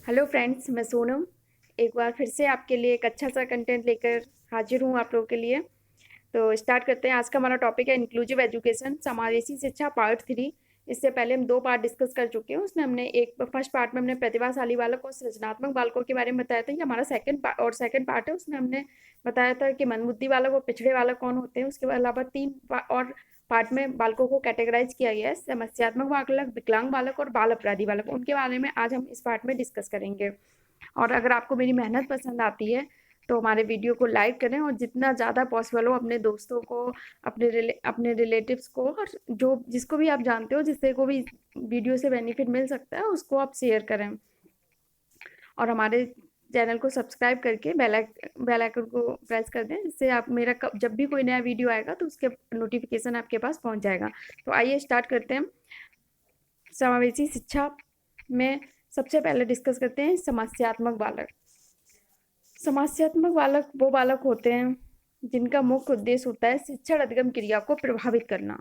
Hello friends, मैं सोनम एक बार फिर से आपके लिए एक अच्छा सा कंटेंट लेकर हाजिर हूँ आप लोगों के लिए। तो स्टार्ट करते हैं। आज का हमारा टॉपिक है इंक्लूसिव एजुकेशन, समावेशी शिक्षा पार्ट 3। इससे पहले हम 2 पार्ट डिस्कस कर चुके हैं। उसमें हमने एक फर्स्ट पार्ट में हमने प्रतिभाशाली बालक और सृजनात्मक बालकों के बारे में बताया था। ये हमारा सेकंड पार्ट है। उसमें हमने बताया था कि मंदबुद्धि बालक और पिछड़े बालक कौन होते हैं। उसके अलावा 3 और पार्ट में बालकों को कैटेगराइज किया गया है, समस्यात्मक बालक, विकलांग बालक और बाल अपराधी बालक। उनके बारे में आज हम इस पार्ट में डिस्कस करेंगे। और अगर आपको मेरी मेहनत पसंद आती है तो हमारे वीडियो को लाइक करें और जितना ज़्यादा पॉसिबल हो अपने दोस्तों को, अपने रिलेटिव्स को और जो जिसको भी आप जानते हो जिससे को भी वीडियो से बेनिफिट मिल सकता है उसको आप शेयर करें। और हमारे चैनल को सब्सक्राइब करके बेल आइकन को प्रेस कर दें, जिससे आप जब भी कोई नया वीडियो आएगा तो उसके नोटिफिकेशन आपके पास पहुंच जाएगा। तो आइए स्टार्ट करते हैं। समावेशी शिक्षा में सबसे पहले डिस्कस करते हैं समस्यात्मक बालक। समस्यात्मक बालक वो बालक होते हैं जिनका मुख्य उद्देश्य होता है शिक्षण अधिगम क्रिया को प्रभावित करना।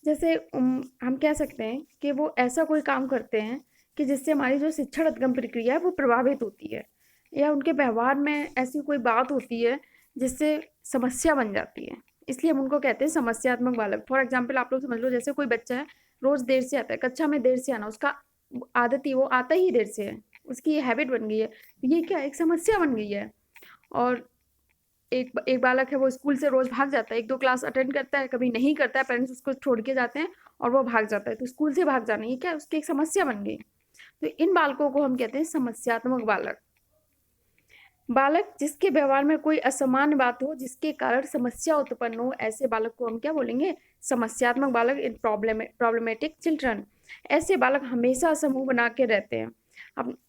जैसे हम कह सकते हैं कि वो ऐसा कोई काम करते हैं कि जिससे हमारी जो शिक्षण अधिगम प्रक्रिया है वो प्रभावित होती है, या उनके व्यवहार में ऐसी कोई बात होती है जिससे समस्या बन जाती है, इसलिए हम उनको कहते हैं समस्यात्मक बालक। फॉर एग्जाम्पल आप लोग समझ लो, जैसे कोई बच्चा है, रोज देर से आता है, कक्षा में देर से आना उसका आदत ही, वो आता ही देर से है, उसकी ये हैबिट बन गई है। तो ये क्या एक समस्या बन गई है। और एक एक बालक है, वो स्कूल से रोज भाग जाता है, 1-2 क्लास अटेंड करता है, कभी नहीं करता है, पेरेंट्स उसको छोड़ के जाते हैं और वो भाग जाता है। तो स्कूल से भाग जाना ये क्या उसकी एक समस्या बन गई। तो इन बालकों को हम कहते हैं समस्यात्मक बालक। बालक जिसके व्यवहार में कोई असामान्य बात हो जिसके कारण समस्या उत्पन्न हो, ऐसे बालक को हम क्या बोलेंगे, समस्यात्मक बालक। इन प्रॉब्लमेटिक चिल्ड्रन। ऐसे बालक हमेशा समूह बना के रहते हैं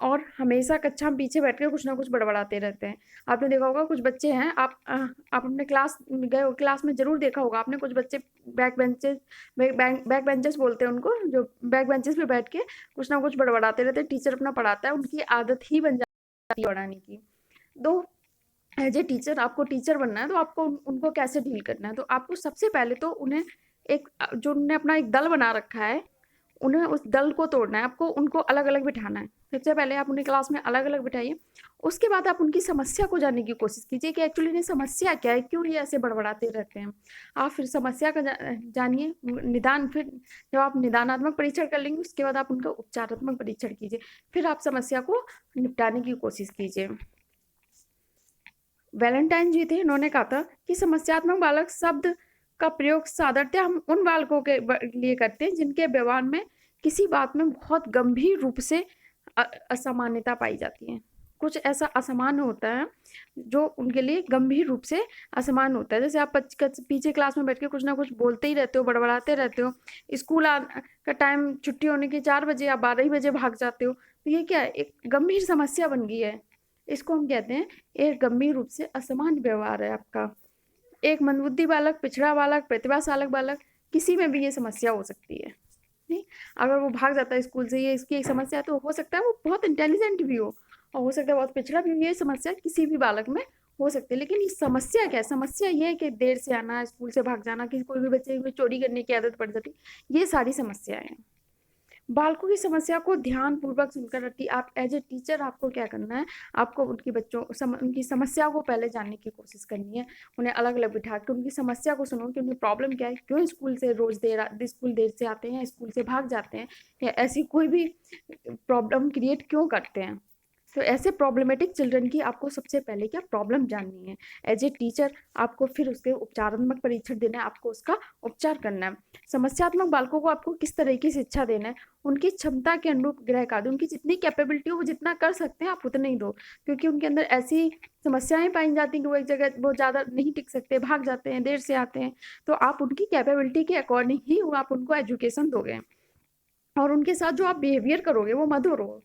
और हमेशा कक्षा में पीछे बैठ कर कुछ ना कुछ बड़बड़ाते रहते हैं। आपने देखा होगा कुछ बच्चे हैं, आप अपने क्लास गए हो, क्लास में जरूर देखा होगा आपने, कुछ बच्चे बैक बेंचेस बोलते हैं उनको, जो बैक बेंचेस पे बैठ के कुछ ना कुछ बड़बड़ाते रहते हैं। टीचर अपना पढ़ाता है, उनकी आदत ही बन जाती है पढ़ाने की। तो एज ए टीचर, आपको टीचर बनना है तो आपको उनको कैसे डील करना है, तो आपको सबसे पहले तो उन्हें एक, जो उन्होंने अपना एक दल बना रखा है, उन्हें उस दल को तोड़ना है। आपको उनको अलग अलग बिठाना है। सबसे पहले आप उन्हें क्लास में अलग अलग बिठाइए। उसके बाद आप उनकी समस्या को जानने की कोशिश कीजिए कि एक्चुअली इन्हें समस्या क्या है, क्यों ये ऐसे बड़बड़ाते रहते हैं। आप फिर समस्या का जानिए, निदान। फिर जब आप निदानात्मक परीक्षण कर लेंगे उसके बाद आप उनका उपचारात्मक परीक्षण कीजिए। फिर आप समस्या को निपटाने की कोशिश कीजिए। वैलेंटाइन जी थे, इन्होंने कहा था कि समस्यात्मक बालक शब्द का प्रयोग साधारणतः हम उन बालकों के लिए करते हैं जिनके व्यवहार में किसी बात में बहुत गंभीर रूप से असामान्यता पाई जाती है। कुछ ऐसा असामान्य होता है जो उनके लिए गंभीर रूप से असामान्य होता है। जैसे आप पीछे क्लास में बैठ के कुछ ना कुछ बोलते ही रहते हो, बड़बड़ाते रहते हो, स्कूल का टाइम छुट्टी होने के 4 बजे या 12 ही बजे भाग जाते हो, तो ये क्या है, एक गंभीर समस्या बन गई है। इसको हम कहते हैं एक गंभीर रूप से असमान व्यवहार है आपका। एक मंदबुद्धि बालक, पिछड़ा बालक, प्रतिभाशाली बालक, किसी में भी ये समस्या हो सकती है। नहीं, अगर वो भाग जाता है स्कूल से, ये इसकी एक समस्या है, तो हो सकता है वो बहुत इंटेलिजेंट भी हो सकता है बहुत पिछड़ा भी हो। ये समस्या किसी भी बालक में हो सकती है। लेकिन ये समस्या क्या है, समस्या ये है कि देर से आना, स्कूल से भाग जाना, किसी कोई भी बच्चे में चोरी करने की आदत पड़ जाती, ये सारी समस्याएं हैं। बालकों की समस्या को ध्यानपूर्वक सुनकर रखती, आप एज ए टीचर आपको क्या करना है, आपको उनकी समस्या को पहले जानने की कोशिश करनी है। उन्हें अलग अलग बिठा के उनकी समस्या को सुनो कि उनकी प्रॉब्लम क्या है, क्यों स्कूल देर से आते हैं, स्कूल से भाग जाते हैं, या ऐसी कोई भी प्रॉब्लम क्रिएट क्यों करते हैं। तो ऐसे प्रॉब्लमेटिक चिल्ड्रन की आपको सबसे पहले क्या प्रॉब्लम जाननी है। एज ए टीचर आपको फिर उसके उपचारात्मक परीक्षण देना है, आपको उसका उपचार करना है। समस्यात्मक बालकों को आपको किस तरह की शिक्षा देना है, उनकी क्षमता के अनुरूप गृह कार्य, उनकी जितनी कैपेबिलिटी हो वो जितना कर सकते हैं आप उतना ही दो, क्योंकि उनके अंदर ऐसी समस्याएं पाई जाती हैं कि वो एक जगह वो ज़्यादा नहीं टिक सकते, भाग जाते हैं, देर से आते हैं। तो आप उनकी कैपेबिलिटी के अकॉर्डिंग ही आप उनको एजुकेशन दोगे, और उनके साथ जो आप बिहेवियर करोगे वो मधुर हो।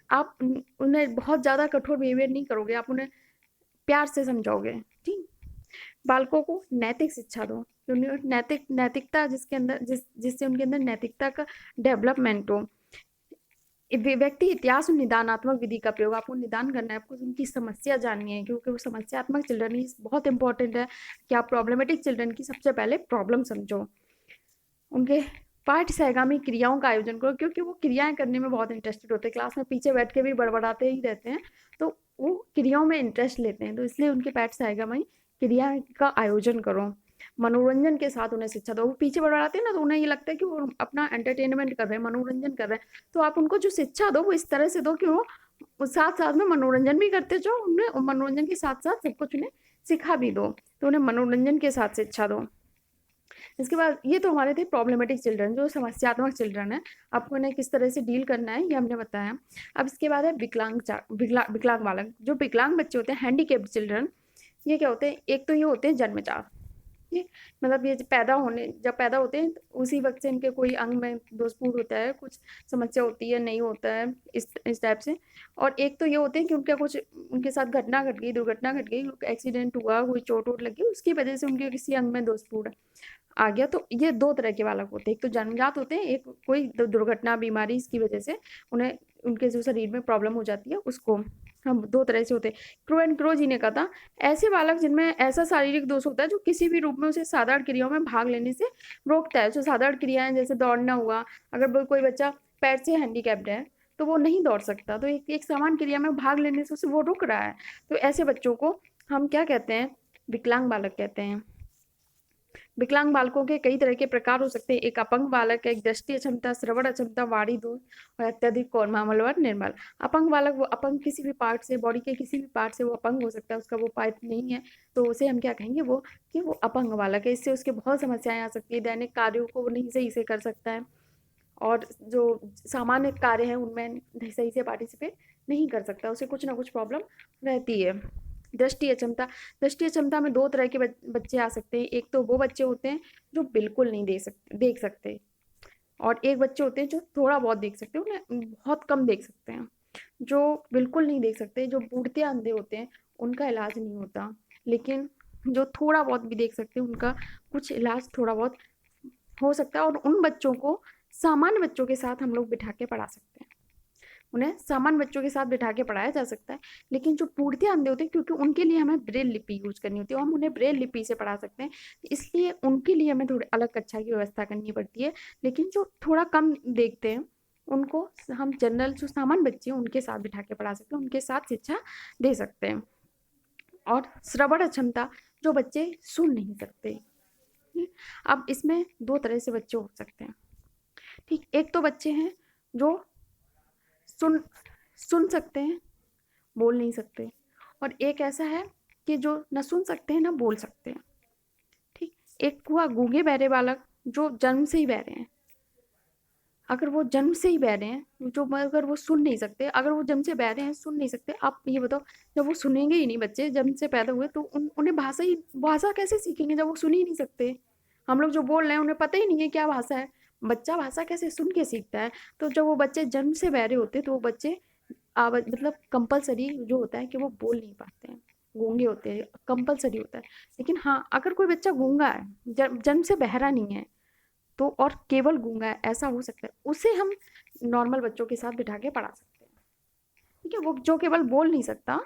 आप उन्हें बहुत ज़्यादा कठोर बिहेवियर नहीं करोगे, आप उन्हें प्यार से समझाओगे। ठीक। बालकों को नैतिक शिक्षा दो, नैतिकता जिसके अंदर जिससे उनके अंदर नैतिकता का डेवलपमेंट हो। व्यक्ति इतिहास और निदानात्मक विधि का प्रयोग, आपको निदान करना है, आपको उनकी समस्या जाननी है, क्योंकि वो समस्यात्मक चिल्ड्रन ही बहुत इंपॉर्टेंट है कि आप प्रॉब्लमेटिक चिल्ड्रन की सबसे पहले प्रॉब्लम समझो। उनके पाठ सहगामी क्रियाओं का आयोजन करो, क्योंकि वो क्रियाएं करने में बहुत इंटरेस्टेड होते हैं, क्लास में पीछे बैठ के भी बड़बड़ाते ही रहते हैं, तो वो क्रियाओं में इंटरेस्ट लेते हैं, तो इसलिए उनके पाठ सहगामी क्रिया का आयोजन करो। मनोरंजन के साथ उन्हें शिक्षा दो। वो पीछे बड़बड़ाते हैं ना, तो उन्हें ये लगता है कि वो अपना एंटरटेनमेंट कर रहे हैं, मनोरंजन कर रहे हैं, तो आप उनको जो शिक्षा दो वो इस तरह से दो कि वो साथ साथ में मनोरंजन भी करते जाओ, उन्हें मनोरंजन के साथ साथ सब कुछ उन्हें सिखा भी दो, तो उन्हें मनोरंजन के साथ शिक्षा दो। इसके बाद ये तो हमारे थे प्रॉब्लमेटिक चिल्ड्रन, जो समस्यात्मक चिल्ड्रन है, आपको इन्हें किस तरह से डील करना है ये हमने बताया। अब इसके बाद है विकलांग बालक। जो विकलांग बच्चे होते हैं, हैंडीकेप्ड चिल्ड्रन, ये क्या होते हैं, एक तो ये होते हैं जन्मजात, ये मतलब ये जब पैदा होते हैं तो उसी वक्त से इनके कोई अंग में दोषपूर्ण होता है, कुछ समस्या होती है, नहीं होता है, इस टाइप से। और एक तो ये होते हैं कि उनका कुछ उनके साथ घटना घट गई, दुर्घटना घट गई, एक्सीडेंट हुआ, कोई चोट वोट लगी, उसकी वजह से उनके किसी अंग में दोषपूर्ण आ गया। तो ये दो तरह के बालक होते हैं, एक तो जन्मजात होते हैं, एक कोई दुर्घटना बीमारी इसकी वजह से उन्हें उनके जो शरीर में प्रॉब्लम हो जाती है, उसको हम दो तरह से होते हैं। क्रो एंड क्रो जी ने कहा था, ऐसे बालक जिनमें ऐसा शारीरिक दोष होता है जो किसी भी रूप में उसे साधारण क्रियाओं में भाग लेने से रोकता है। जो साधारण क्रियाएं जैसे दौड़ना हुआ, अगर कोई बच्चा पैर से हैंडीकैप्ड है तो वो नहीं दौड़ सकता, तो एक समान क्रिया में भाग लेने से उसे वो रुक रहा है, तो ऐसे बच्चों को हम क्या कहते हैं, विकलांग बालक कहते हैं। विकलांग बालकों के कई तरह के प्रकार हो सकते हैं। एक अपंग बालक है, एक दृष्टि अक्षमता, श्रवण अक्षमता, वाणी दोष और अत्यधिक कोमल व निर्मल। अपंग बालक, वो अपंग किसी भी पार्ट से, बॉडी के किसी भी पार्ट से वो अपंग हो सकता है, उसका वो पार्ट नहीं है, तो उसे हम क्या कहेंगे, वो कि वो अपंग बालक है। इससे उसके बहुत समस्याएं आ सकती है, दैनिक कार्यों को वो नहीं सही से कर सकता है, और जो सामान्य कार्य हैं उनमें सही से पार्टिसिपेट नहीं कर सकता, उसे कुछ ना कुछ प्रॉब्लम रहती है। दृष्टि अक्षमता, दृष्टि अक्षमता में दो तरह के बच्चे आ सकते हैं। एक तो वो बच्चे होते हैं जो बिल्कुल नहीं देख सकते, और एक बच्चे होते हैं जो थोड़ा बहुत देख सकते हैं, उन्हें बहुत कम देख सकते हैं। जो बिल्कुल नहीं देख सकते, जो बूढ़ते अंधे होते हैं, उनका इलाज नहीं होता, लेकिन जो थोड़ा बहुत भी देख सकते हैं उनका कुछ इलाज थोड़ा बहुत हो सकता है, और उन बच्चों को सामान्य बच्चों के साथ हम लोग बिठा के पढ़ा सकते हैं, उन्हें सामान्य बच्चों के साथ बिठा के पढ़ाया जा सकता है। लेकिन जो पूर्ति अंधे होते हैं, क्योंकि उनके लिए हमें ब्रेल लिपि यूज करनी होती है, हम उन्हें ब्रेल लिपि से पढ़ा सकते हैं, इसलिए उनके लिए हमें थोड़ी अलग कक्षा की व्यवस्था करनी पड़ती है। लेकिन जो थोड़ा कम देखते हैं उनको हम जनरल जो सामान्य बच्चे हैं उनके साथ बिठा के पढ़ा सकते हैं, उनके साथ शिक्षा दे सकते हैं। और श्रवण क्षमता, जो बच्चे सुन नहीं सकते, अब इसमें दो तरह से बच्चे हो सकते हैं, ठीक। एक तो बच्चे हैं जो सुन सुन सकते हैं, बोल नहीं सकते, और एक ऐसा है कि जो न सुन सकते हैं ना बोल सकते हैं, ठीक। एक हुआ गूंगे बहरे बालक, जो जन्म से ही बहरे हैं। अगर वो जन्म से ही बहरे हैं, जो अगर वो सुन नहीं सकते, अगर वो जन्म से बहरे हैं, सुन नहीं सकते, आप ये बताओ, जब वो सुनेंगे ही नहीं, बच्चे जन्म से पैदा हुए, तो उन्हें भाषा कैसे सीखेंगे जब वो सुन ही नहीं सकते। हम लोग जो बोल रहे हैं उन्हें पता ही नहीं है क्या भाषा है, बच्चा भाषा कैसे सुन के सीखता है। तो जब वो बच्चे जन्म से बहरे होते हैं तो वो बच्चे मतलब कंपलसरी जो होता है कि वो बोल नहीं पाते हैं, गूंगे होते हैं, कंपलसरी होता है। लेकिन हाँ, अगर कोई बच्चा गूंगा है, जन्म से बहरा नहीं है, तो और केवल गूंगा है, ऐसा हो सकता है, उसे हम नॉर्मल बच्चों के साथ बिठा के पढ़ा सकते हैं, ठीक है। वो जो केवल बोल नहीं सकता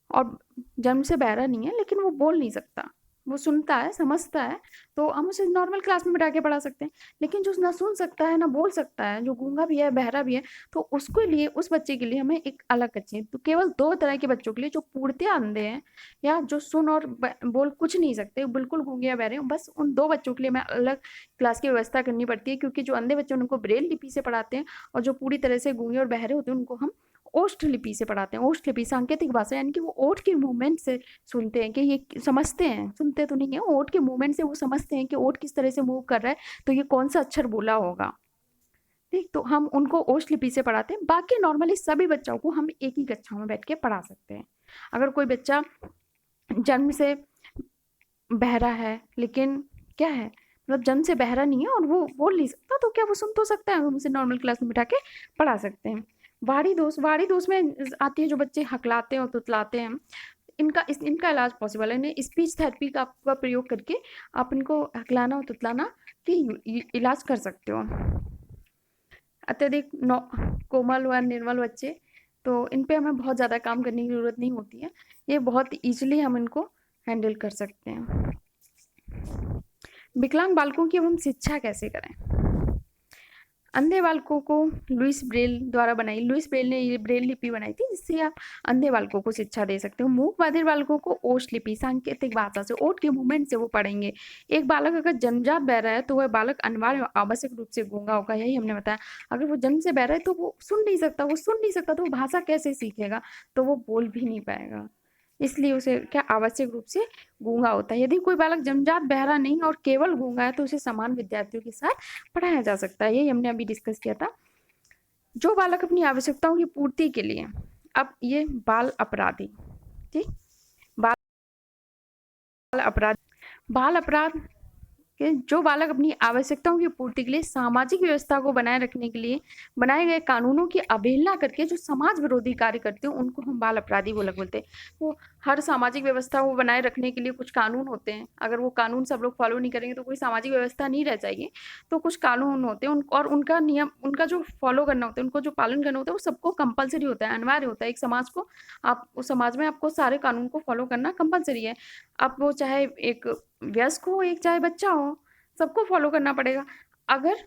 और जन्म से बहरा नहीं है, लेकिन वो बोल नहीं सकता, वो सुनता है, समझता है, तो हम उसे नॉर्मल क्लास में बिठा के पढ़ा सकते हैं। लेकिन जो ना सुन सकता है ना बोल सकता है, जो गूंगा भी है, बहरा भी है, तो उसके लिए, उस बच्चे के लिए हमें एक अलग कक्षा। तो केवल दो तरह के बच्चों के लिए, जो पूर्णतया अंधे हैं या जो सुन और बोल कुछ नहीं सकते, बिल्कुल गूंगे या बहरे, बस उन दो बच्चों के लिए हमें अलग क्लास की व्यवस्था करनी पड़ती है, क्योंकि जो अंधे बच्चे उनको ब्रेल लिपि से पढ़ाते हैं, और जो पूरी तरह से गूंगे और बहरे होते हैं उनको हम ओष्ठ लिपि से पढ़ाते हैं। ओष्ठ लिपि सांकेतिक भाषा, यानी कि वो ओठ के मूवमेंट से सुनते हैं, कि ये समझते हैं, सुनते तो नहीं है, ओठ के मूवमेंट से वो समझते हैं कि ओठ किस तरह से मूव कर रहा है, तो ये कौन सा अक्षर बोला होगा, ठीक। तो हम उनको ओष्ठ लिपि से पढ़ाते हैं। बाकी नॉर्मली सभी बच्चों को हम एक ही कक्षा में बैठ के पढ़ा सकते हैं। अगर कोई बच्चा जन्म से बहरा है, लेकिन क्या है, मतलब जन्म से बहरा नहीं है और वो बोल नहीं सकता, तो क्या वो सुन तो सकता है, हम उसे नॉर्मल क्लास में बिठा के पढ़ा सकते हैं। वाणी दोष में आती है, जो बच्चे हकलाते हैं और तुतलाते हैं, इनका इलाज पॉसिबल है। इन्हें स्पीच थेरेपी का प्रयोग करके आप इनको हकलाना और तुतलाना की इलाज कर सकते हो। अत्यधिक कोमल व निर्मल बच्चे, तो इन पे हमें बहुत ज़्यादा काम करने की ज़रूरत नहीं होती है, ये बहुत ईजिली हम इनको हैंडल कर सकते हैं। विकलांग बालकों की अब हम शिक्षा कैसे करें, अंधे बालकों को लुइस ब्रेल द्वारा बनाई, लुइस ब्रेल ने ये ब्रेल लिपि बनाई थी जिससे आप अंधे बालकों को शिक्षा दे सकते हो। मूक बधिर बालकों को ओष्ठ लिपि सांकेतिक भाषा से ओठ के मूवमेंट से वो पढ़ेंगे। एक बालक अगर जन्मजात बहरा है तो वह बालक अनिवार्य आवश्यक रूप से गूंगा होगा, यही हमने बताया। अगर वो जन्म से बहरा है तो वो सुन नहीं सकता, वो सुन नहीं सकता तो वो भाषा कैसे सीखेगा, तो वो बोल भी नहीं पाएगा, इसलिए उसे क्या आवश्यक रूप से गूंगा होता है। यदि कोई बालक जन्मजात बहरा नहीं और केवल गूंगा है तो उसे समान विद्यार्थियों के साथ पढ़ाया जा सकता है, यही हमने अभी डिस्कस किया था। जो बालक अपनी आवश्यकताओं की पूर्ति के लिए, अब ये बाल अपराधी, ठीक, बाल अपराध कि जो बालक अपनी आवश्यकताओं की पूर्ति के लिए सामाजिक व्यवस्था को बनाए रखने के लिए बनाए गए कानूनों की अवहेलना करके जो समाज विरोधी कार्य करते हैं उनको हम बाल अपराधी बोलते हैं। वो हर सामाजिक व्यवस्था को बनाए रखने के लिए कुछ कानून होते हैं, अगर वो कानून सब लोग फॉलो नहीं करेंगे तो कोई सामाजिक व्यवस्था नहीं रह जाएगी। तो कुछ कानून होते हैं और उनका नियम, उनका जो फॉलो करना होता है, उनको जो पालन करना होता है वो सबको कंपलसरी होता है, अनिवार्य होता है। एक समाज को, आप उस समाज में आपको सारे कानून को फॉलो करना कंपलसरी है। अब वो चाहे एक वयस्क हो, एक चाहे बच्चा हो, सबको फॉलो करना पड़ेगा। अगर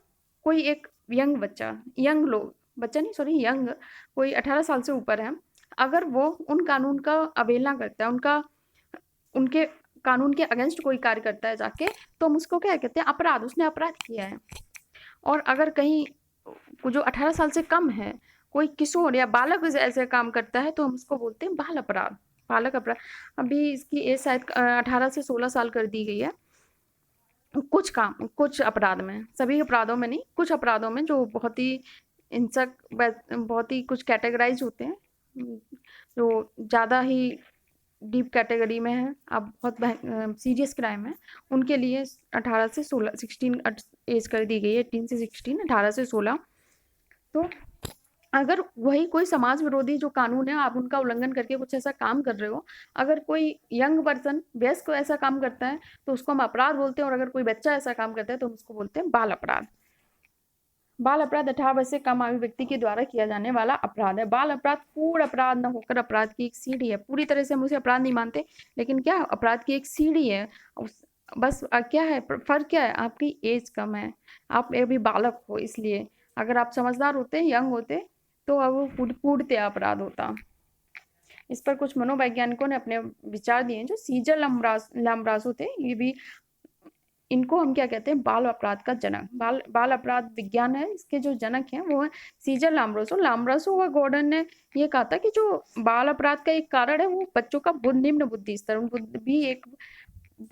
कोई एक यंग बच्चा, यंग लोग, बच्चा नहीं सॉरी यंग, कोई 18 साल से ऊपर है, अगर वो उन कानून का अवहेलना करता है, उनके कानून के अगेंस्ट कोई कार्य करता है जाके, तो हम उसको क्या कहते हैं, अपराध, उसने अपराध किया है। और अगर कहीं जो 18 साल से कम है, कोई किशोर या बालक ऐसे काम करता है तो हम उसको बोलते हैं बाल अपराध, बालक अपराध। अभी इसकी एज शायद 18 से 16 साल कर दी गई है कुछ अपराध में, सभी अपराधों में नहीं, कुछ अपराधों में जो बहुत ही हिंसक, बहुत ही कुछ कैटेगराइज होते हैं, जो ज़्यादा ही डीप कैटेगरी में है, अब बहुत सीरियस क्राइम है, उनके लिए 18 से 16 16 एज कर दी गई है, 18 से 16, 18 से 16। तो अगर वही कोई समाज विरोधी जो कानून है आप उनका उल्लंघन करके कुछ ऐसा काम कर रहे हो, अगर कोई यंग पर्सन वयस्क ऐसा काम करता है तो उसको हम अपराध बोलते हैं, और अगर कोई बच्चा ऐसा काम करता है तो हम उसको बोलते हैं बाल अपराध। बाल अपराध 18 वर्ष से कम आयु व्यक्ति के द्वारा किया जाने वाला अपराध है। बाल अपराध पूर्ण अपराध न होकर अपराध की एक सीढ़ी है, पूरी तरह से हम उसे अपराध नहीं मानते, लेकिन क्या अपराध की एक सीढ़ी है। बस क्या है फर्क, क्या है, आपकी एज कम है, आप अभी बालक हो, इसलिए अगर आप समझदार होते, यंग होते, तो अब वो पूर्णतया अपराध होता। इस पर कुछ मनोवैज्ञानिकों ने अपने विचार दिए हैं। जो सीजर लाम्ब्रासो थे, ये भी, इनको हम क्या कहते हैं, बाल अपराध का जनक, बाल अपराध विज्ञान है, इसके जो जनक हैं वो है सीजर लाम्ब्रासो और गॉर्डन ने ये कहा था कि जो बाल अपराध का एक कारण है वो बच्चों का निम्न बुद्धि स्तर भी एक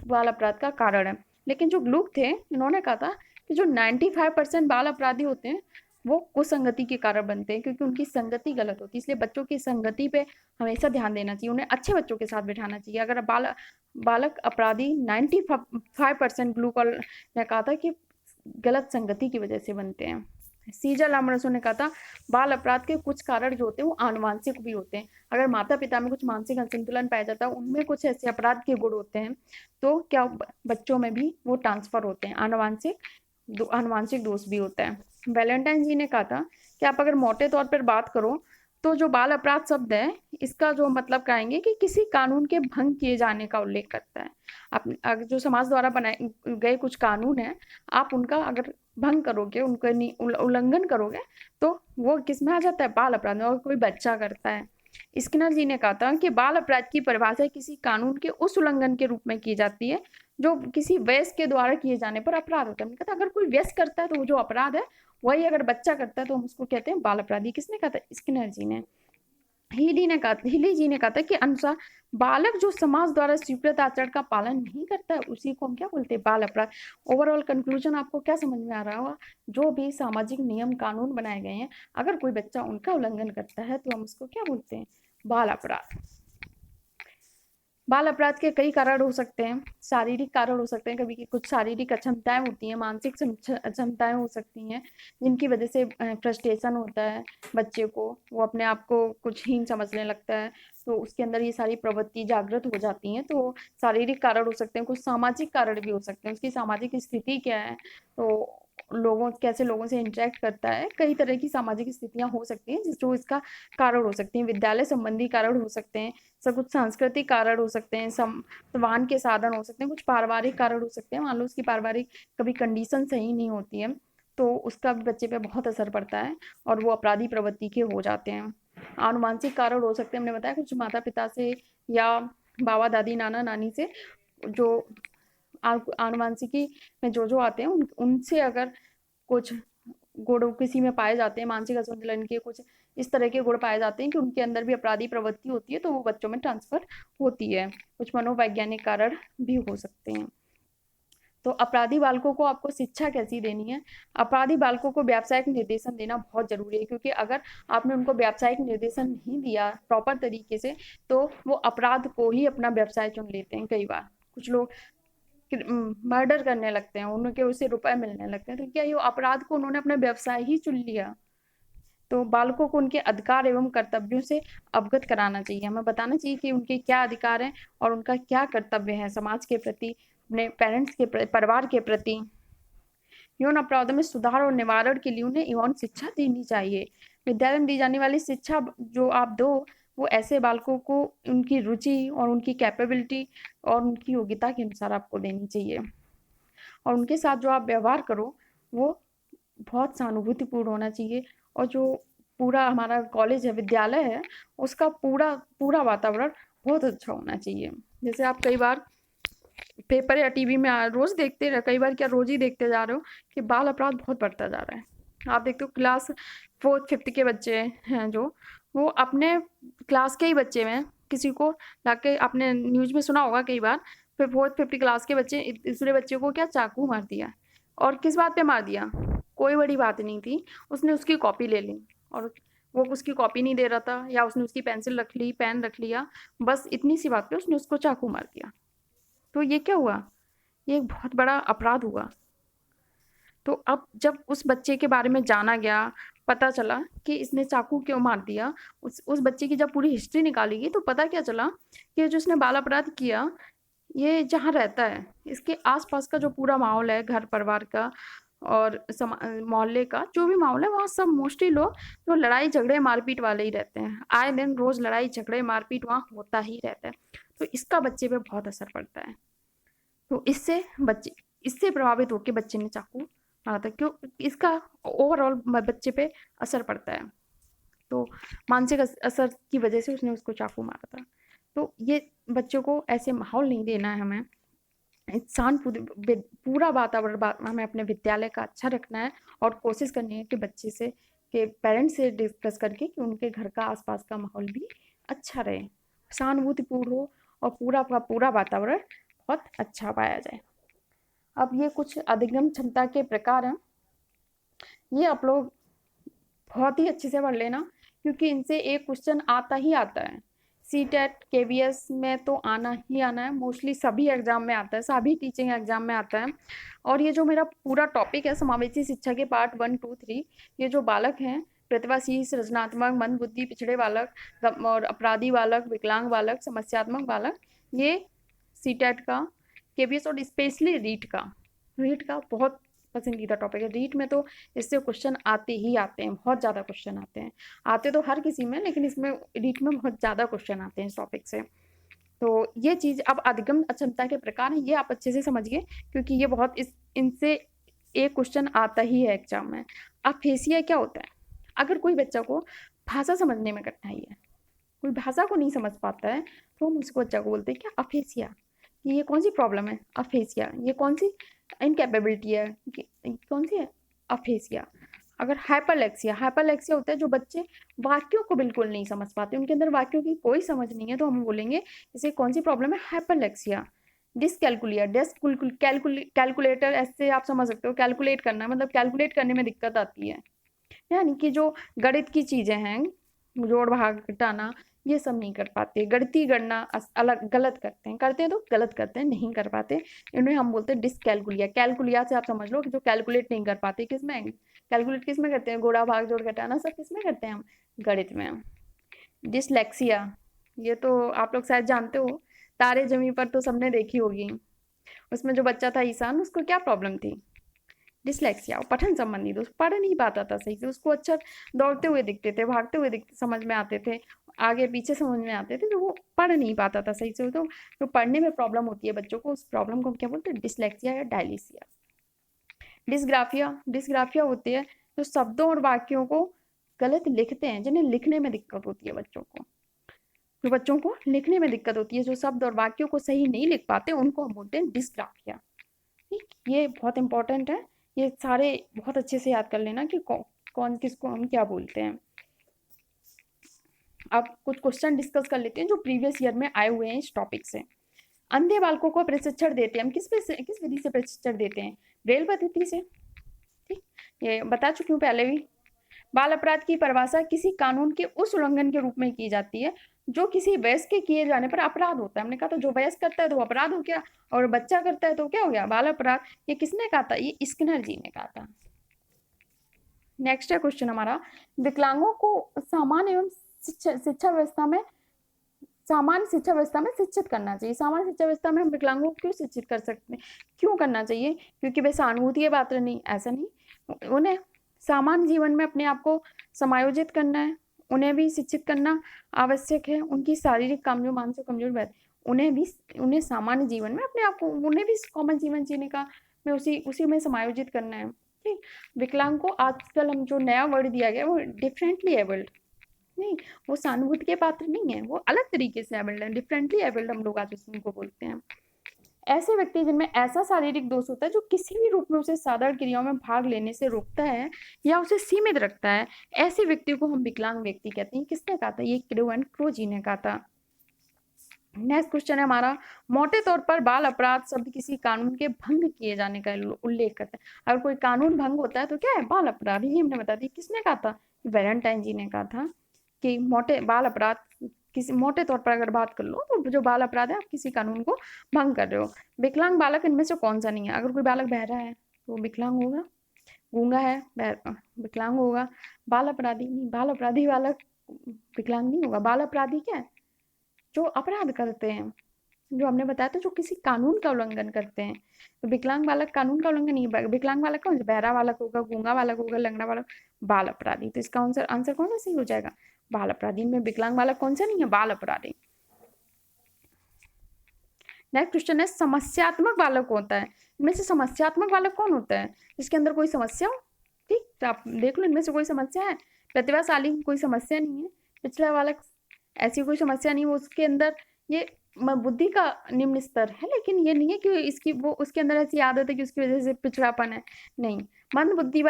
बाल अपराध का कारण है। लेकिन जो ग्लूक थे, इन्होंने कहा था कि जो 95% बाल अपराधी होते हैं वो कुसंगति के कारण बनते हैं, क्योंकि उनकी संगति गलत होती है। इसलिए बच्चों की संगति पे हमेशा ध्यान देना चाहिए, उन्हें अच्छे बच्चों के साथ बिठाना चाहिए। अगर बालक अपराधी 95% ग्लूक ने कहा था कि गलत संगति की वजह से बनते हैं। सीजर लामरसो ने कहा था बाल अपराध के कुछ कारण जो होते हैं वो आनुवांशिक भी होते हैं। अगर माता पिता में कुछ मानसिक असंतुलन पाया जाता है, उनमें कुछ ऐसे अपराध के गुण होते हैं, तो क्या बच्चों में भी वो ट्रांसफर होते हैं, आनुवांशिक दोष भी होता है। वैलेंटाइन जी ने कहा था कि आप अगर मोटे तौर पर बात करो तो जो बाल अपराध शब्द है, इसका जो मतलब कहेंगे कि किसी कानून के भंग किए जाने का उल्लेख करता है। आप जो समाज द्वारा बनाए गए कुछ कानून है, आप उनका अगर भंग करोगे, उनका उल्लंघन करोगे, तो वो किस में आ जाता है, बाल अपराध में। और कोई बच्चा करता है। स्किनर जी ने कहा था कि बाल अपराध की परिभाषा किसी कानून के उस उल्लंघन के रूप में की जाती है जो किसी वयस्क के द्वारा किए जाने पर अपराध होता है। मैंने कहा था अगर कोई वयस्क करता है तो वो जो अपराध है, वही अगर बच्चा करता है तो हम उसको कहते हैं बाल अपराधी। किसने कहा था, स्किनर जी ने। हीली जी ने कहा था कि अनुसार बालक जो समाज द्वारा स्वीकृत आचरण का पालन नहीं करता है उसी को हम क्या बोलते हैं, बाल अपराध। ओवरऑल कंक्लूजन आपको क्या समझ में आ रहा होगा, जो भी सामाजिक नियम कानून बनाए गए हैं, अगर कोई बच्चा उनका उल्लंघन करता है तो हम उसको क्या बोलते हैं, बाल अपराध। बाल अपराध के कई कारण हो सकते हैं, शारीरिक कारण हो सकते हैं, कभी कुछ शारीरिक अक्षमताएं होती हैं, मानसिक अक्षमताएं हो सकती हैं, जिनकी वजह से फ्रस्ट्रेशन होता है बच्चे को, वो अपने आप को कुछ हीन समझने लगता है, तो उसके अंदर ये सारी प्रवृत्ति जागृत हो जाती हैं। तो शारीरिक कारण हो सकते हैं, कुछ सामाजिक कारण भी हो सकते हैं, उसकी सामाजिक स्थिति क्या है, तो कैसे लोगों से इंटरेक्ट करता है, कई तरह की सामाजिक स्थितियां हो सकती हैं जो इसका कारण हो सकती हैं। विद्यालय संबंधी कारण हो सकते हैं, सब कुछ सांस्कृतिक कारण हो सकते हैं, संवाहन के साधन हो सकते हैं, कुछ पारिवारिक कारण हो सकते हैं। मान लो उसकी पारिवारिक कभी कंडीशन सही नहीं होती है, तो उसका भी बच्चे पे बहुत असर पड़ता है और वो अपराधी प्रवृत्ति के हो जाते हैं। आनुवंशिक कारण हो सकते हैं, हमने बताया कुछ माता पिता से या बाबा दादी नाना नानी से, जो आनुवंशिकी में जो आते हैं उनसे अगर कुछ गुण किसी में पाए जाते हैं, मानसिक असंतुलन के कुछ इस तरह के गुण पाए जाते हैं कि उनके अंदर भी अपराधी प्रवृत्ति होती है, तो वो बच्चों में ट्रांसफर होती है। कुछ मनोवैज्ञानिक कारण भी हो सकते हैं। तो अपराधी बालकों को आपको शिक्षा कैसी देनी है? अपराधी बालकों को व्यावसायिक निर्देशन देना बहुत जरूरी है, क्योंकि अगर आपने उनको व्यावसायिक निर्देशन नहीं दिया प्रॉपर तरीके से, तो वो अपराध को ही अपना व्यवसाय चुन लेते हैं। कई बार कुछ लोग मर्डर करने लगते हैं, उनके उससे रुपए मिलने लगते हैं, तो क्या ये अपराध को उन्होंने अपना व्यवसाय ही चुन लिया? तो बालकों को उनके अधिकार एवं कर्तव्यों से अवगत कराना चाहिए। हमें बताना चाहिए कि उनके क्या अधिकार हैं और उनका क्या कर्तव्य है समाज के प्रति, अपने पेरेंट्स के परिवार के प्रति। यौन अपराधों में सुधार और निवारण के लिए उन्हें यौन शिक्षा देनी चाहिए। विद्यालय में दी जाने वाली शिक्षा जो आप दो, वो ऐसे बालकों को उनकी रुचि और उनकी कैपेबिलिटी और उनकी योग्यता के अनुसार आपको देनी चाहिए। और उनके साथ जो आप व्यवहार करो वो बहुत सहानुभूतिपूर्ण होना चाहिए। और जो पूरा हमारा कॉलेज है, विद्यालय है, उसका पूरा पूरा वातावरण बहुत अच्छा होना चाहिए। जैसे आप कई बार पेपर या टीवी में रोज देखते रहे, कई बार क्या रोज ही देखते जा रहे हो कि बाल अपराध बहुत बढ़ता जा रहा है। आप देखते हो क्लास 4th 5th के बच्चे हैं जो, वो अपने क्लास के ही बच्चे में किसी को लाके, आपने न्यूज में सुना होगा कई बार, फिर 4th 5th क्लास के बच्चे दूसरे बच्चे को क्या चाकू मार दिया। और किस बात पे मार दिया? कोई बड़ी बात नहीं थी, उसने उसकी कॉपी ले ली और वो उसकी कॉपी नहीं दे रहा था, या उसने उसकी पेंसिल रख ली, पेन रख लिया, बस इतनी सी बात पे उसने उसको चाकू मार दिया। तो ये क्या हुआ? ये एक बहुत बड़ा अपराध हुआ। तो अब जब उस बच्चे के बारे में जाना गया, पता चला कि इसने चाकू क्यों मार दिया, उस बच्चे की जब पूरी हिस्ट्री निकाली गई, तो पता क्या चला कि जो इसने बाल अपराध किया, ये जहाँ रहता है इसके आसपास का जो पूरा माहौल है, घर परिवार का और मोहल्ले का जो भी माहौल है, वहाँ सब मोस्टली लोग जो लड़ाई झगड़े मारपीट वाले ही रहते हैं। आए दिन रोज लड़ाई झगड़े मारपीट वहाँ होता ही रहता है। तो इसका बच्चे पे बहुत असर पड़ता है। तो इससे प्रभावित होकर बच्चे ने चाकू मारा था। क्यों? इसका ओवरऑल बच्चे पे असर पड़ता है, तो मानसिक असर की वजह से उसने उसको चाकू मारा था। तो ये बच्चों को ऐसे माहौल नहीं देना है हमें। इंसान पूरा वातावरण हमें अपने विद्यालय का अच्छा रखना है और कोशिश करनी है कि बच्चे से, के पेरेंट्स से डिस्कस करके कि उनके घर का आसपास का माहौल भी अच्छा रहे, सहानुभूतिपूर्ण हो और पूरा का पूरा वातावरण बहुत अच्छा पाया जाए। अब ये कुछ अधिगम क्षमता के प्रकार हैं, ये आप लोग बहुत ही अच्छे से पढ़ लेना, क्योंकि इनसे एक क्वेश्चन आता ही आता है। सीटेट केवीएस में तो आना ही आना है, मोस्टली सभी एग्जाम में आता है, सभी टीचिंग एग्जाम में आता है। और ये जो मेरा पूरा टॉपिक है समावेशी शिक्षा के पार्ट 1 2 3, ये जो बालक हैं, प्रतिभाशील, सृजनात्मक, मंद बुद्धि, पिछड़े बालक और अपराधी बालक, विकलांग बालक, समस्यात्मक बालक, ये सीटेट का, केवीएस और स्पेशली रीट का बहुत पसंदीदा टॉपिक है। रीट में तो इससे क्वेश्चन आते ही आते हैं, बहुत ज़्यादा क्वेश्चन आते हैं। आते तो हर किसी में, लेकिन इसमें रीट में बहुत ज़्यादा क्वेश्चन आते हैं इस टॉपिक से। तो ये चीज़, अब अधिगम क्षमता के प्रकार हैं, ये आप अच्छे से समझिए, क्योंकि ये बहुत इनसे एक क्वेश्चन आता ही है एग्जाम में। अफेसिया क्या होता है? अगर कोई बच्चा को भाषा समझने में कठिनाई है, कोई भाषा को नहीं समझ पाता है, तो हम उसको बच्चा को बोलते हैं क्या? अफेसिया। ये कौन सी प्रॉब्लम है? अफेसिया। ये कौन सी इनकेपेबिलिटी है? कौन सी है? अफेसिया। अगर हाइपरलेक्सिया होता है जो बच्चे वाक्यों को बिल्कुल नहीं समझ पाते, उनके अंदर वाक्यों की कोई समझ नहीं है, तो हम बोलेंगे इसे कौन सी प्रॉब्लम है? हाइपरलेक्सिया। डिसकैलकुलिया, कैलकुलेटर ऐसे आप समझ सकते हो, कैलकुलेट करना मतलब कैलकुलेट करने में दिक्कत आती है, यानी कि जो गणित की चीजें हैं, जोड़ भाग घटाना, ये सब नहीं कर पाते, गणितीय गणना अलग गलत करते हैं तो गलत करते हैं, नहीं कर पाते, इन्हें हम बोलते हैं डिसकैलकुलिया। कैलकुलिया से आप समझ लो कि जो कैलकुलेट नहीं कर पाते, किसमें कैलकुलेट किसमें करते हैं? गुणा भाग जोड़ घटाना सब किसमें करते हैं? हम गणित में। डिसलेक्सिया, ये तो आप लोग शायद जानते हो, तारे जमीन पर तो सबने देखी होगी। उसमें जो बच्चा था ईशान, उसको क्या प्रॉब्लम थी? डिसलेक्सिया, पठन संबंधी दोष, पढ़ नहीं पाता था सही से, उसको अक्षर दौड़ते हुए दिखते थे, भागते हुए समझ में आते थे, आगे पीछे समझ में आते थे, तो वो पढ़ नहीं पाता था सही से। तो जो पढ़ने में प्रॉब्लम होती है बच्चों को, उस प्रॉब्लम को क्या बोलते हैं? डिसलेक्सिया या डायलिसिया। डिस्ग्राफिया होती है जो शब्दों और वाक्यों को गलत लिखते हैं, जिन्हें लिखने में दिक्कत होती है बच्चों को, जो बच्चों को लिखने में दिक्कत होती है, जो शब्द और वाक्यों को सही नहीं लिख पाते, उनको हम बोलते हैं डिस्ग्राफिया। ठीक, ये बहुत इंपॉर्टेंट है, ये सारे बहुत अच्छे से याद कर लेना कि कौन किसको हम क्या बोलते हैं। अब कुछ क्वेश्चन डिस्कस कर लेते हैं जो प्रीवियस ईयर में आए हुए हैं इस टॉपिक से। अंधे बालकों को प्रशिक्षण देते हैं हम किस विधि से प्रशिक्षण देते हैं? ब्रेल पद्धति से। ठीक, ये बता चुकी हूँ पहले भी। बाल अपराध की परिभाषा किसी कानून के उस उल्लंघन के रूप में की जाती है जो किसी वयस्क के किए जाने पर अपराध होता है। हमने कहा तो जो वयस्क करता है तो अपराध हो गया, और बच्चा करता है तो क्या हो गया? बाल अपराध। ये किसने कहा था? ये स्किनर जी ने कहा था। नेक्स्ट है क्वेश्चन हमारा, विकलांगों को सामान्य एवं शिक्षा व्यवस्था में शिक्षित करना चाहिए। सामान्य शिक्षा व्यवस्था में हम विकलांगों को क्यों शिक्षित कर सकते हैं? क्यों करना चाहिए? क्योंकि वे सहानुभूति के पात्र नहीं, ऐसा नहीं, उन्हें सामान्य जीवन में अपने आप को समायोजित करना है, उन्हें भी शिक्षित करना आवश्यक है। उनकी शारीरिक कमजोर, मानसिक कमजोर, उन्हें सामान्य जीवन में अपने आप को, उन्हें भी कॉमन जीवन जीने का में उसी में समायोजित करना है। ठीक, विकलांग को आजकल हम जो नया वर्ड दिया गया वो डिफरेंटली एबल्ड नहीं, वो सहानुभूति के पात्र नहीं है, वो अलग तरीके से एबल्ड है, डिफरेंटली एबल्ड हम लोग आज उनको बोलते हैं। ऐसे व्यक्ति जिनमें ऐसा शारीरिक दोष होता है जो किसी भी रूप में उसे साधारण क्रियाओं में भाग लेने से रोकता है या उसे सीमित रखता है, ऐसे व्यक्ति को हम विकलांग व्यक्ति कहते हैं। किसने कहा था? ये क्रो जी ने कहा था। नेक्स्ट क्वेश्चन है हमारा, मोटे तौर पर बाल अपराध शब्द किसी कानून के भंग किए जाने का उल्लेख करता है। अगर कोई कानून भंग होता है तो क्या है? बाल अपराध। ये हमने बता दी। किसने कहा था? वैलेंटाइन जी ने कहा था कि बाल अपराध किसी मोटे तौर पर अगर बात कर लो तो जो बाल अपराध है आप किसी कानून को भंग कर रहे हो। विकलांग बालक इनमें से कौन सा नहीं है? अगर कोई बालक बहरा है तो विकलांग होगा, गूंगा है विकलांग होगा। बाल अपराधी नहीं, बाल अपराधी बालक विकलांग नहीं होगा। बाल अपराधी क्या है? जो अपराध करते हैं, जो हमने बताया था, जो किसी कानून का उल्लंघन करते हैं। तो विकलांग बालक कानून का उल्लंघन नहीं, विकलांग बालक कौन? बहरा बालक होगा, गूंगा बालक होगा, लंगड़ा बालक, बाल अपराधी। तो इसका आंसर कौन सा सही हो जाएगा? बाल अपराधी में विकलांग बालक कौन सा नहीं है? बाल अपराधी। नेक्स्ट क्वेश्चन है, समस्यात्मक बालक होता है। इनमें से समस्यात्मक बालक कौन होता है? जिसके अंदर कोई समस्या हो। ठीक, तो आप देख लो इनमें से कोई समस्या है? प्रतिभाशाली कोई समस्या नहीं है। पिछड़ा बालक ऐसी कोई समस्या नहीं, वो उसके अंदर ये बुद्धि का निम्न स्तर है, लेकिन ये नहीं है कि उसके अंदर ऐसी आदत है कि उसकी वजह से पिछड़ापन है, नहीं। मंद बुद्धि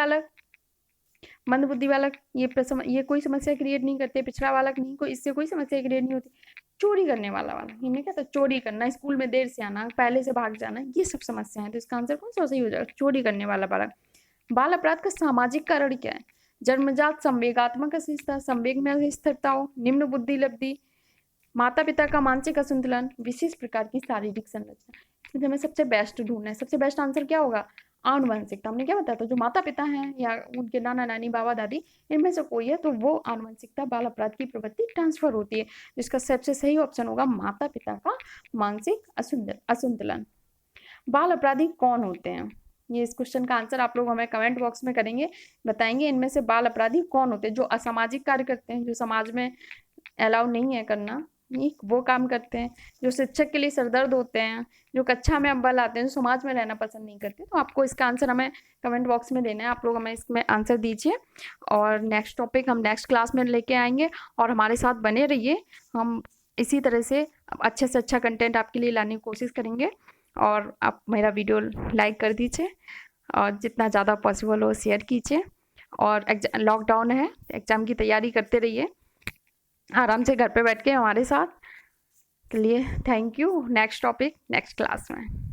वालक ये कोई समस्या क्रिएट नहीं करते। पिछड़ा बालक नहीं, कोई इससे कोई समस्या क्रिएट नहीं होती। चोरी करने वाला इनमें क्या था? चोरी करना, स्कूल में देर से आना, पहले से भाग जाना, ये सब समस्या है। तो इसका आंसर कौन सा सही हो जाएगा? चोरी करने वाला बालक। बाल अपराध का सामाजिक कारण क्या है? जन्मजात संवेगात्मक अस्थिरता, संवेग में स्थिरता हो, निम्न बुद्धि लब्धि, माता पिता का मानसिक असंतुलन, विशेष प्रकार की शारीरिक संरचना। इसमें हमें सबसे बेस्ट ढूंढना है। सबसे बेस्ट आंसर क्या होगा? आनुवंशिकता। हमने क्या बताया था? जो माता पिता हैं या उनके नाना नानी बाबा दादी, इनमें से कोई है तो वो आनुवंशिकता, बाल अपराध की प्रवृत्ति ट्रांसफर होती है। जिसका सबसे सही ऑप्शन होगा माता पिता का मानसिक असंतुलन। बाल अपराधी कौन होते हैं? ये इस क्वेश्चन का आंसर आप लोग हमें कमेंट बॉक्स में करेंगे, बताएंगे इनमें से बाल अपराधी कौन होते हैं। जो असामाजिक कार्य करते हैं, जो समाज में अलाउ नहीं है करना, वो काम करते हैं। जो शिक्षक के लिए सरदर्द होते हैं, जो कक्षा में अव्वल आते हैं, जो समाज में रहना पसंद नहीं करते। तो आपको इसका आंसर हमें कमेंट बॉक्स में देना है। आप लोग हमें इसमें आंसर दीजिए, और नेक्स्ट टॉपिक हम नेक्स्ट क्लास में लेके आएंगे, और हमारे साथ बने रहिए। हम इसी तरह से अच्छा कंटेंट आपके लिए लाने की कोशिश करेंगे। और आप मेरा वीडियो लाइक कर दीजिए, और जितना ज़्यादा पॉसिबल हो शेयर कीजिए। और लॉकडाउन है, एग्ज़ाम की तैयारी करते रहिए आराम से घर पे बैठ के हमारे साथ। के लिए thank you. Next topic next class में।